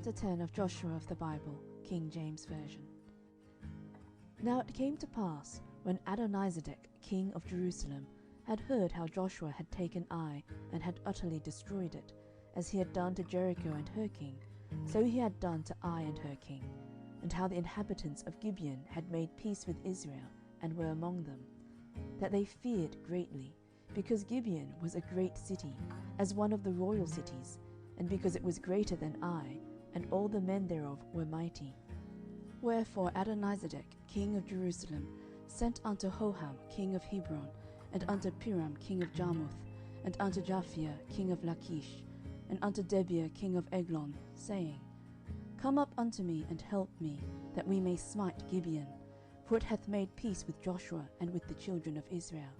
Chapter 10 of Joshua of the Bible, King James Version. Now it came to pass, when Adonizedec king of Jerusalem had heard how Joshua had taken Ai, and had utterly destroyed it, as he had done to Jericho and her king, so he had done to Ai and her king, and how the inhabitants of Gibeon had made peace with Israel, and were among them, that they feared greatly, because Gibeon was a great city, as one of the royal cities, and because it was greater than Ai, and all the men thereof were mighty. Wherefore Adonizedec king of Jerusalem sent unto Hoham king of Hebron, and unto Piram king of Jarmuth, and unto Japhia king of Lachish, and unto Debir king of Eglon, saying, Come up unto me, and help me, that we may smite Gibeon, for it hath made peace with Joshua and with the children of Israel.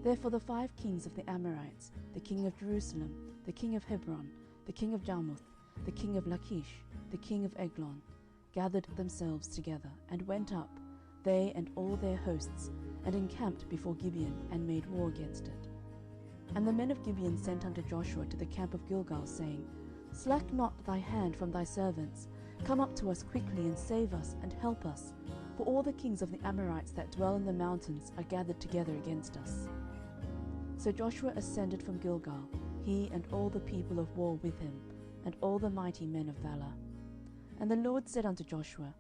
Therefore the 5 kings of the Amorites, the king of Jerusalem, the king of Hebron, the king of Jarmuth, the king of Lachish, the king of Eglon, gathered themselves together, and went up, they and all their hosts, and encamped before Gibeon, and made war against it. And the men of Gibeon sent unto Joshua to the camp of Gilgal, saying, Slack not thy hand from thy servants. Come up to us quickly, and save us, and help us, for all the kings of the Amorites that dwell in the mountains are gathered together against us. So Joshua ascended from Gilgal, he and all the people of war with him, and all the mighty men of valour. And the Lord said unto Joshua,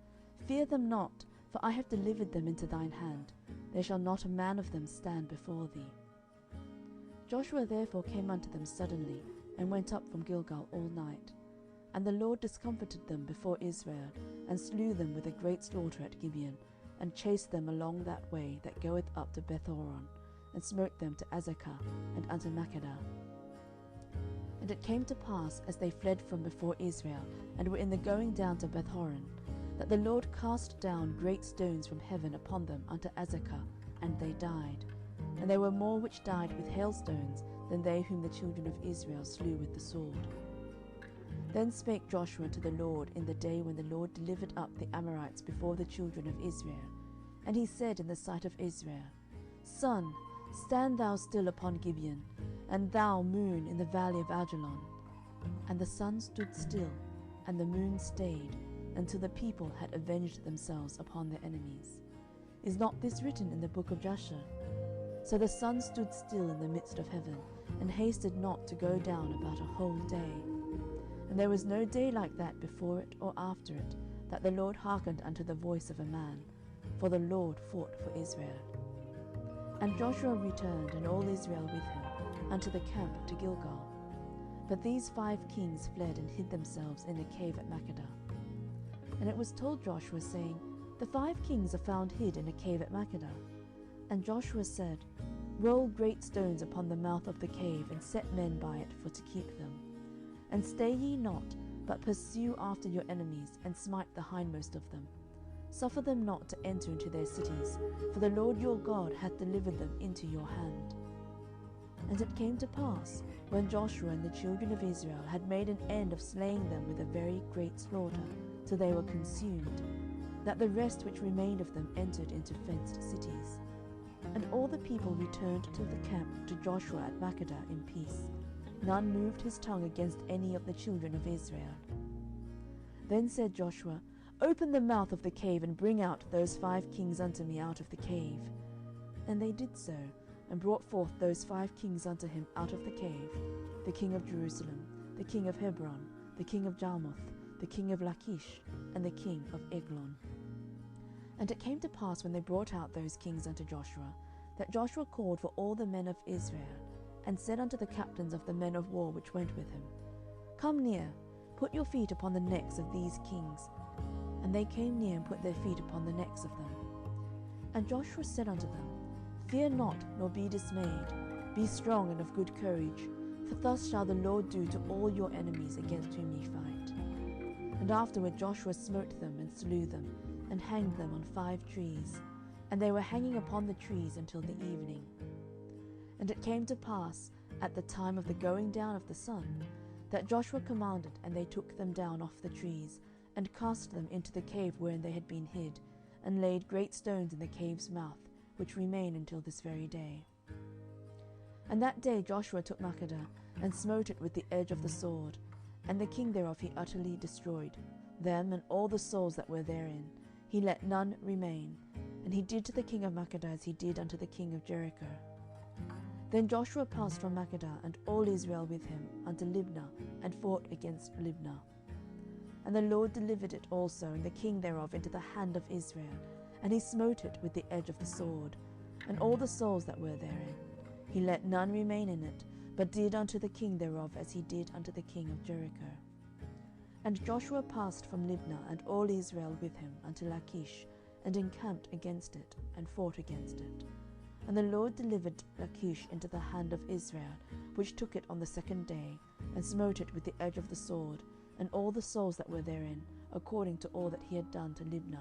Fear them not, for I have delivered them into thine hand. There shall not a man of them stand before thee. Joshua therefore came unto them suddenly, and went up from Gilgal all night. And the Lord discomfited them before Israel, and slew them with a great slaughter at Gibeon, and chased them along that way that goeth up to Bethhoron, and smote them to Azekah, and unto Makkedah. And it came to pass, as they fled from before Israel, and were in the going down to Bethhoron, that the Lord cast down great stones from heaven upon them unto Azekah, and they died. And there were more which died with hailstones than they whom the children of Israel slew with the sword. Then spake Joshua to the Lord in the day when the Lord delivered up the Amorites before the children of Israel. And he said in the sight of Israel, Sun, stand thou still upon Gibeon, and thou, moon, in the valley of Ajalon. And the sun stood still, and the moon stayed, until the people had avenged themselves upon their enemies. Is not this written in the book of Jasher? So the sun stood still in the midst of heaven, and hasted not to go down about a whole day. And there was no day like that before it or after it, that the Lord hearkened unto the voice of a man, for the Lord fought for Israel. And Joshua returned, and all Israel with him, unto the camp to Gilgal. But these 5 kings fled and hid themselves in a cave at Makkedah. And it was told Joshua, saying, The 5 kings are found hid in a cave at Makkedah. And Joshua said, Roll great stones upon the mouth of the cave, and set men by it for to keep them. And stay ye not, but pursue after your enemies, and smite the hindmost of them. Suffer them not to enter into their cities, for the Lord your God hath delivered them into your hand. And it came to pass, when Joshua and the children of Israel had made an end of slaying them with a very great slaughter, till they were consumed, that the rest which remained of them entered into fenced cities. And all the people returned to the camp to Joshua at Makkedah in peace. None moved his tongue against any of the children of Israel. Then said Joshua, Open the mouth of the cave, and bring out those 5 kings unto me out of the cave. And they did so, and brought forth those 5 kings unto him out of the cave, the king of Jerusalem, the king of Hebron, the king of Jarmuth, the king of Lachish, and the king of Eglon. And it came to pass, when they brought out those kings unto Joshua, that Joshua called for all the men of Israel, and said unto the captains of the men of war which went with him, Come near, put your feet upon the necks of these kings. And they came near, and put their feet upon the necks of them. And Joshua said unto them, Fear not, nor be dismayed. Be strong and of good courage, for thus shall the Lord do to all your enemies against whom ye fight. And afterward Joshua smote them, and slew them, and hanged them on 5 trees. And they were hanging upon the trees until the evening. And it came to pass, at the time of the going down of the sun, that Joshua commanded, and they took them down off the trees, and cast them into the cave wherein they had been hid, and laid great stones in the cave's mouth, which remain until this very day. And that day Joshua took Makkedah, and smote it with the edge of the sword, And the king thereof he utterly destroyed, them and all the souls that were therein. He let none remain. And he did to the king of Makkedah as he did unto the king of Jericho. Then Joshua passed from Makkedah, and all Israel with him, unto Libnah, and fought against Libnah. And the Lord delivered it also, and the king thereof, into the hand of Israel, and he smote it with the edge of the sword, and all the souls that were therein. He let none remain in it, but did unto the king thereof as he did unto the king of Jericho. And Joshua passed from Libnah, and all Israel with him, unto Lachish, and encamped against it, and fought against it. And the Lord delivered Lachish into the hand of Israel, which took it on the second day, and smote it with the edge of the sword, and all the souls that were therein, according to all that he had done to Libnah.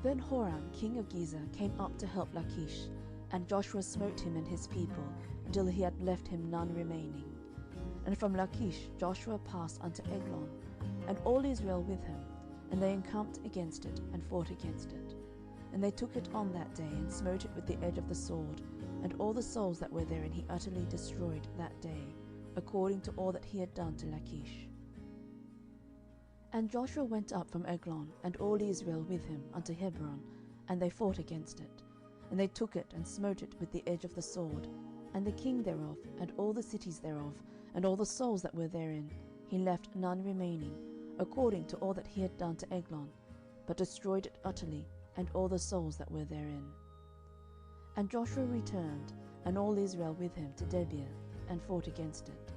Then Horam king of Gezer came up to help Lachish, and Joshua smote him and his people, until he had left him none remaining. And from Lachish Joshua passed unto Eglon, and all Israel with him, and they encamped against it, and fought against it. And they took it on that day, and smote it with the edge of the sword, and all the souls that were therein he utterly destroyed that day, according to all that he had done to Lachish. And Joshua went up from Eglon, and all Israel with him, unto Hebron, and they fought against it. And they took it, and smote it with the edge of the sword, and the king thereof, and all the cities thereof, and all the souls that were therein, he left none remaining, according to all that he had done to Eglon, but destroyed it utterly, and all the souls that were therein. And Joshua returned, and all Israel with him, to Debir, and fought against it.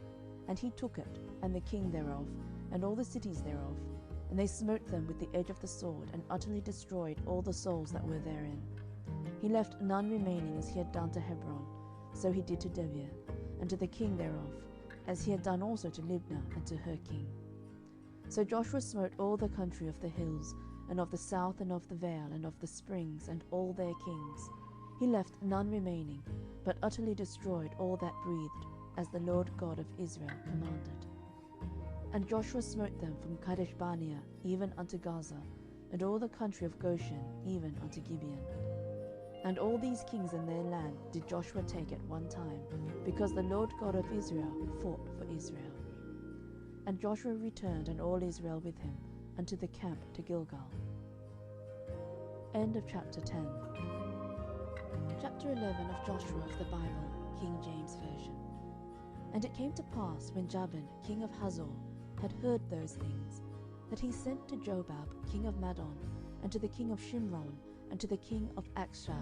And he took it, and the king thereof, and all the cities thereof, and they smote them with the edge of the sword, and utterly destroyed all the souls that were therein. He left none remaining, as he had done to Hebron, so he did to Debir, and to the king thereof, as he had done also to Libnah, and to her king. So Joshua smote all the country of the hills, and of the south, and of the vale, and of the springs, and all their kings. He left none remaining, but utterly destroyed all that breathed, as the Lord God of Israel commanded. And Joshua smote them from Kadesh-barnea even unto Gaza, and all the country of Goshen even unto Gibeon. And all these kings and their land did Joshua take at one time, because the Lord God of Israel fought for Israel. And Joshua returned, and all Israel with him, unto the camp to Gilgal. End of chapter 10. Chapter 11 of Joshua of the Bible, King James Version. And it came to pass, when Jabin, king of Hazor, had heard those things, that he sent to Jobab, king of Madon, and to the king of Shimron, and to the king of Akshaph,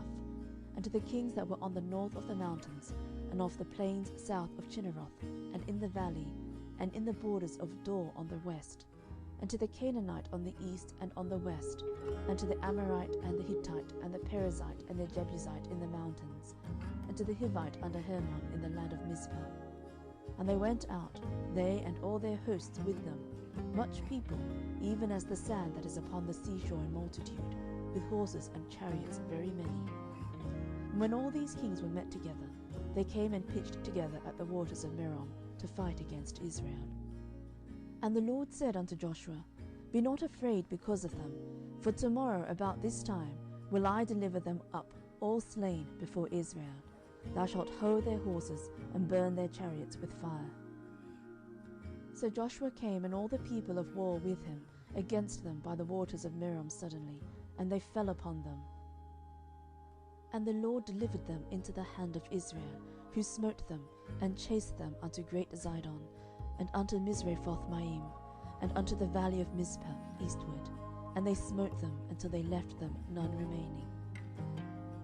and to the kings that were on the north of the mountains, and of the plains south of Chinneroth, and in the valley, and in the borders of Dor on the west, and to the Canaanite on the east and on the west, and to the Amorite and the Hittite and the Perizzite and the Jebusite in the mountains, and to the Hivite under Hermon in the land of Mizpah. And they went out, they and all their hosts with them, much people, even as the sand that is upon the seashore in multitude, with horses and chariots very many. And when all these kings were met together, they came and pitched together at the waters of Merom, to fight against Israel. And the Lord said unto Joshua, Be not afraid because of them, for tomorrow about this time will I deliver them up, all slain, before Israel. Thou shalt hoe their horses, and burn their chariots with fire. So Joshua came, and all the people of war with him, against them by the waters of Merom suddenly, and they fell upon them. And the Lord delivered them into the hand of Israel, who smote them, and chased them unto great Zidon, and unto Misrephoth-maim, and unto the valley of Mizpah eastward. And they smote them until they left them none remaining.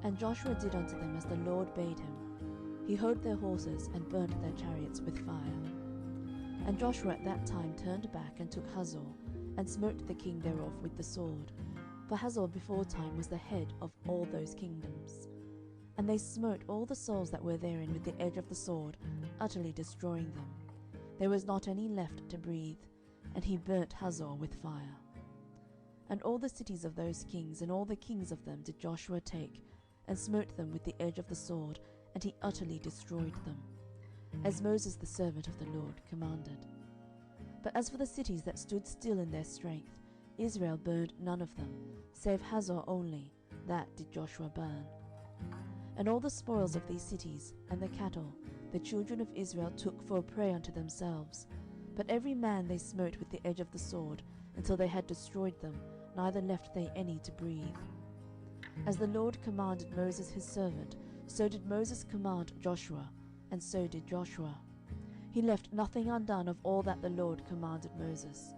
And Joshua did unto them as the Lord bade him. He hoed their horses, and burnt their chariots with fire. And Joshua at that time turned back, and took Hazor, and smote the king thereof with the sword. For Hazor beforetime was the head of all those kingdoms. And they smote all the souls that were therein with the edge of the sword, utterly destroying them. There was not any left to breathe, and he burnt Hazor with fire. And all the cities of those kings, and all the kings of them, did Joshua take, and smote them with the edge of the sword, and he utterly destroyed them, as Moses the servant of the Lord commanded. But as for the cities that stood still in their strength, Israel burned none of them, save Hazor only, that did Joshua burn. And all the spoils of these cities, and the cattle, the children of Israel took for a prey unto themselves, But every man they smote with the edge of the sword, until they had destroyed them, neither left they any to breathe. As the Lord commanded Moses his servant, so did Moses command Joshua, and so did Joshua. He left nothing undone of all that the Lord commanded Moses.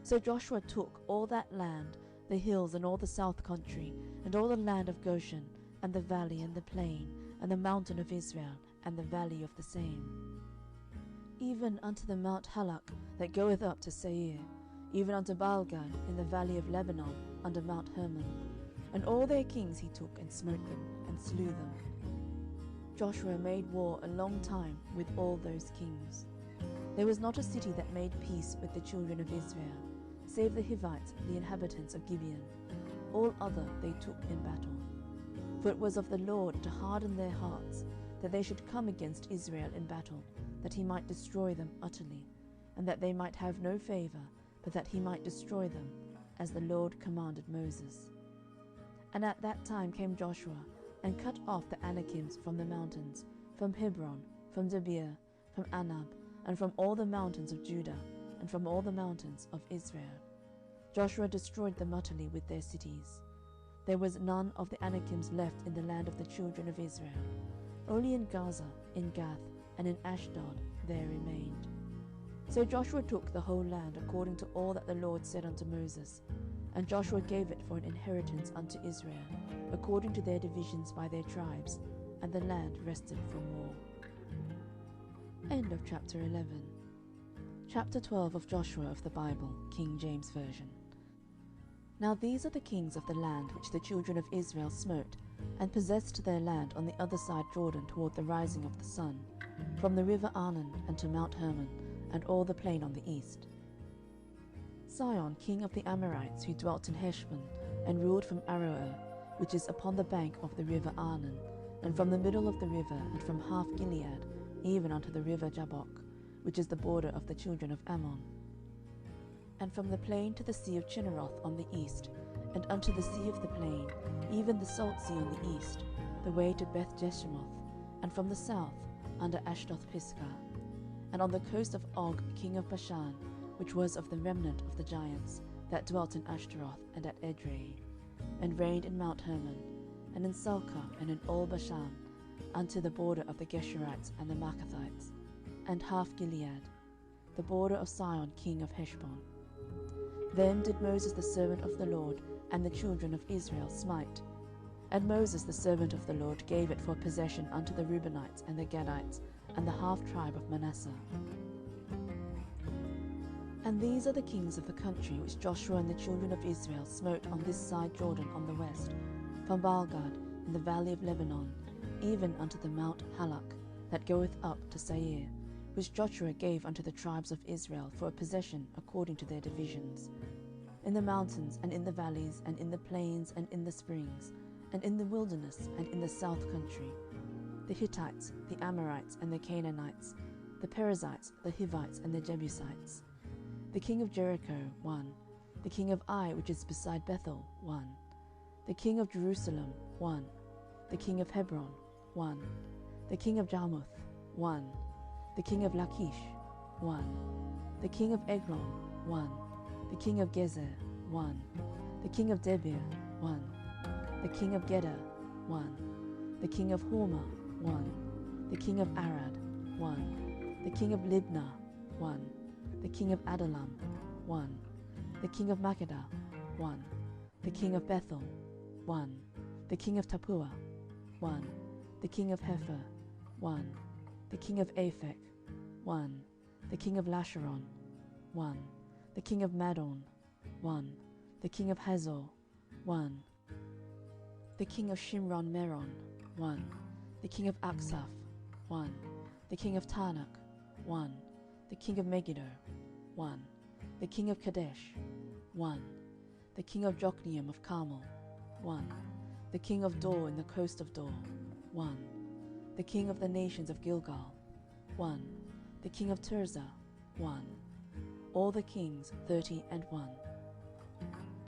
So Joshua took all that land, the hills and all the south country, and all the land of Goshen, and the valley and the plain, and the mountain of Israel, and the valley of the same, even unto the Mount Halak that goeth up to Seir, even unto Baalgad in the valley of Lebanon under Mount Hermon. And all their kings he took, and smote them, and slew them. Joshua made war a long time with all those kings. There was not a city that made peace with the children of Israel, save the Hivites, the inhabitants of Gibeon. All other they took in battle. For it was of the Lord to harden their hearts, that they should come against Israel in battle, that he might destroy them utterly, and that they might have no favour, but that he might destroy them, as the Lord commanded Moses. And at that time came Joshua, and cut off the Anakims from the mountains, from Hebron, from Debir, from Anab, and from all the mountains of Judah, and from all the mountains of Israel. Joshua destroyed them utterly with their cities. There was none of the Anakims left in the land of the children of Israel. Only in Gaza, in Gath, and in Ashdod there remained. So Joshua took the whole land according to all that the Lord said unto Moses. And Joshua gave it for an inheritance unto Israel, according to their divisions by their tribes, and the land rested from war. End of chapter 11. Chapter 12 of Joshua of the Bible, King James Version. Now these are the kings of the land which the children of Israel smote, and possessed their land on the other side Jordan toward the rising of the sun, from the river Arnon unto Mount Hermon, and all the plain on the east. Sihon, king of the Amorites, who dwelt in Heshbon, and ruled from Aroer, which is upon the bank of the river Arnon, and from the middle of the river, and from half Gilead, even unto the river Jabbok, which is the border of the children of Ammon. And from the plain to the sea of Chinneroth on the east, and unto the sea of the plain, even the salt sea on the east, the way to Beth Jeshimoth, and from the south, under Ashdoth-Pisgah, and on the coast of Og king of Bashan, which was of the remnant of the giants, that dwelt in Ashtaroth and at Edrei, and reigned in Mount Hermon, and in Salcah, and in all Bashan, unto the border of the Geshurites and the Maacathites, and half Gilead, the border of Sihon king of Heshbon. Them did Moses the servant of the Lord and the children of Israel smite. And Moses the servant of the Lord gave it for possession unto the Reubenites and the Gadites, and the half tribe of Manasseh. And these are the kings of the country which Joshua and the children of Israel smote on this side Jordan on the west, from Baalgad in the valley of Lebanon, even unto the Mount Halak, that goeth up to Seir, which Joshua gave unto the tribes of Israel for a possession according to their divisions, in the mountains, and in the valleys, and in the plains, and in the springs, and in the wilderness, and in the south country, the Hittites, the Amorites, and the Canaanites, the Perizzites, the Hivites, and the Jebusites. The king of Jericho, 1. The king of Ai, which is beside Bethel, 1. The king of Jerusalem, 1. The king of Hebron, 1. The king of Jarmuth, 1. The king of Lachish, 1. The king of Eglon, 1. The king of Gezer, 1. The king of Debir, 1. The king of Geder, 1. The king of Hormah, 1. The king of Arad, 1. The king of Libnah, 1. The king of Adullam, 1. The king of Makkedah, 1. The king of Bethel, 1. The king of Tappuah, 1. The king of Hepher, 1. The king of Aphek, 1. The king of Lasharon, 1. The king of Madon, 1. The king of Hazor, 1. The king of Shimron Meron, 1. The king of Aksaph, 1. The king of Tanakh, 1. The king of Megiddo, 1. The king of Kadesh, 1. The king of Jokneam of Carmel, 1. The king of Dor in the coast of Dor, 1. The king of the nations of Gilgal, 1. The king of Tirzah, 1. All the kings, 30.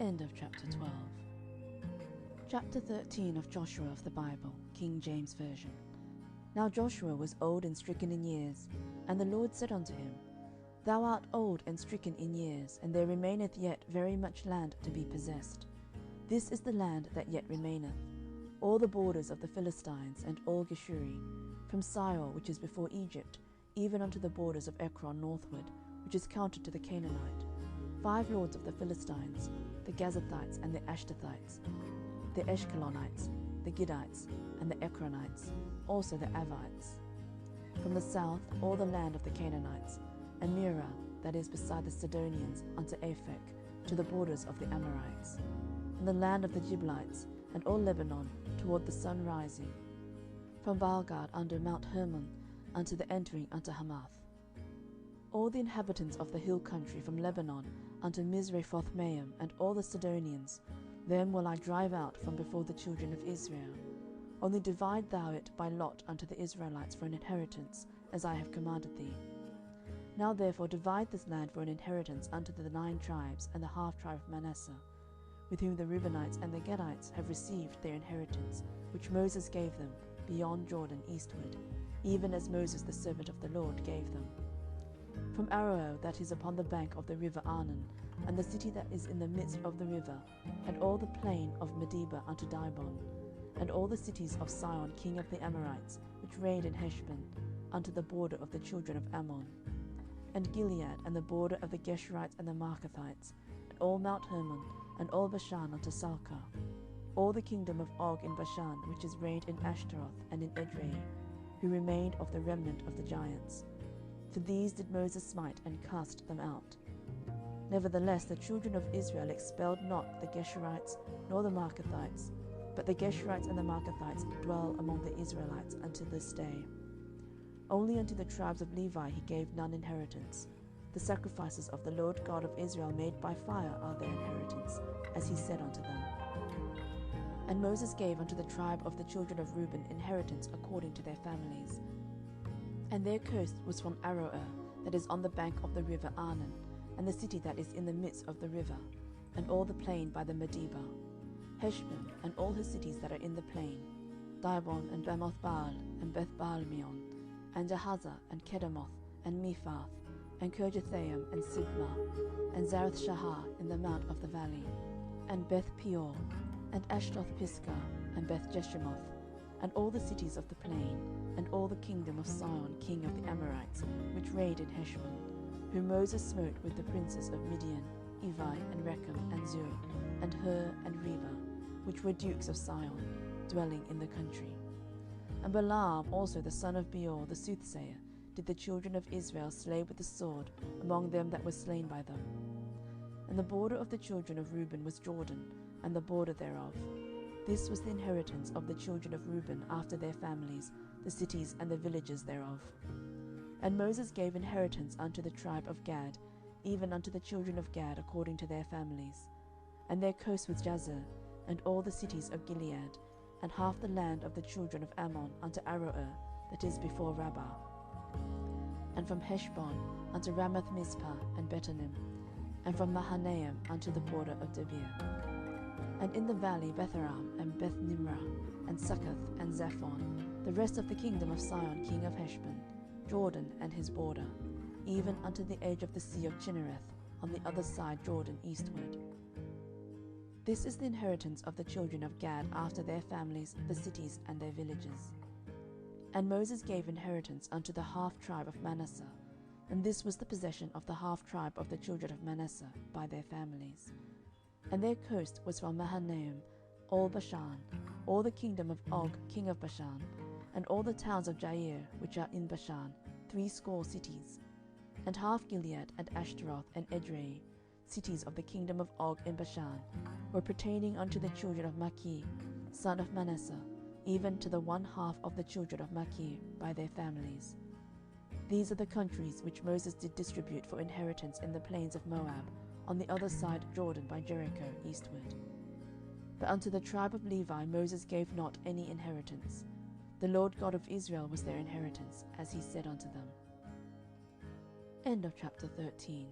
End of chapter 12. Chapter 13 of Joshua of the Bible, King James Version. Now Joshua was old and stricken in years, and the Lord said unto him, Thou art old and stricken in years, and there remaineth yet very much land to be possessed. This is the land that yet remaineth, all the borders of the Philistines, and all Geshuri, from Sihor, which is before Egypt, even unto the borders of Ekron northward, which is counted to the Canaanite. 5 lords of the Philistines, the Gazathites, and the Ashtathites, the Eshkelonites, the Giddites, and the Ekronites, also the Avites. From the south all the land of the Canaanites, and Mearah, that is beside the Sidonians, unto Aphek, to the borders of the Amorites, and the land of the Giblites, and all Lebanon, toward the sun rising, from Baalgad under Mount Hermon, unto the entering unto Hamath. All the inhabitants of the hill country from Lebanon unto Misrephothmaim, and all the Sidonians, them will I drive out from before the children of Israel. Only divide thou it by lot unto the Israelites for an inheritance, as I have commanded thee. Now therefore divide this land for an inheritance unto the 9 tribes and the half tribe of Manasseh, with whom the Reubenites and the Gadites have received their inheritance, which Moses gave them, beyond Jordan eastward, even as Moses the servant of the Lord gave them. From Aroer, that is upon the bank of the river Arnon, and the city that is in the midst of the river, and all the plain of Medeba unto Dibon, and all the cities of Sihon king of the Amorites, which reigned in Heshbon, unto the border of the children of Ammon, and Gilead, and the border of the Geshurites and the Maacathites, and all Mount Hermon, and all Bashan unto Salcah, all the kingdom of Og in Bashan, which is reigned in Ashtaroth and in Edrei, who remained of the remnant of the giants. For these did Moses smite, and cast them out. Nevertheless the children of Israel expelled not the Geshurites nor the Maacathites, but the Geshurites and the Maacathites dwell among the Israelites unto this day. Only unto the tribes of Levi he gave none inheritance. The sacrifices of the Lord God of Israel made by fire are their inheritance, as he said unto them. And Moses gave unto the tribe of the children of Reuben inheritance according to their families. And their coast was from Aroer, that is on the bank of the river Arnon, and the city that is in the midst of the river, and all the plain by the Medeba, Heshbon, and all her cities that are in the plain, Dibon, and Bamoth Baal, and Beth Baalmeon, and Jahaza, and Kedemoth, and Mephath, and Kirjathaim, and Sibmah, and Zareth Shahar in the mount of the valley, and Beth Peor, and Ashdoth Pisgah, and Beth Jeshimoth, and all the cities of the plain, and all the kingdom of Sihon king of the Amorites, which reigned in Heshbon, whom Moses smote with the princes of Midian, Evi, and Rechem, and Zur, and Hur, and Reba, which were dukes of Sihon, dwelling in the country. And Balaam also the son of Beor the soothsayer did the children of Israel slay with the sword among them that were slain by them. And the border of the children of Reuben was Jordan, and the border thereof. This was the inheritance of the children of Reuben after their families, the cities and the villages thereof. And Moses gave inheritance unto the tribe of Gad, even unto the children of Gad according to their families. And their coast was Jazer, and all the cities of Gilead, and half the land of the children of Ammon unto Aroer, that is before Rabbah. And from Heshbon unto Ramath Mizpah and Betanim, and from Mahanaim unto the border of Debir. And in the valley Betharam, and Beth Nimrah, and Succoth, and Zaphon, the rest of the kingdom of Sihon king of Heshbon, Jordan and his border, even unto the edge of the sea of Chinnereth, on the other side Jordan eastward. This is the inheritance of the children of Gad after their families, the cities and their villages. And Moses gave inheritance unto the half tribe of Manasseh, and this was the possession of the half tribe of the children of Manasseh by their families. And their coast was from Mahanaim, all Bashan, all the kingdom of Og king of Bashan, and all the towns of Jair which are in Bashan, 60 cities, and half Gilead, and Ashtaroth, and Edrei, cities of the kingdom of Og in Bashan, were pertaining unto the children of Machir, son of Manasseh, even to the 1/2 of the children of Machir by their families. These are the countries which Moses did distribute for inheritance in the plains of Moab, on the other side Jordan by Jericho eastward. But unto the tribe of Levi Moses gave not any inheritance. The Lord God of Israel was their inheritance, as he said unto them. End of chapter 13.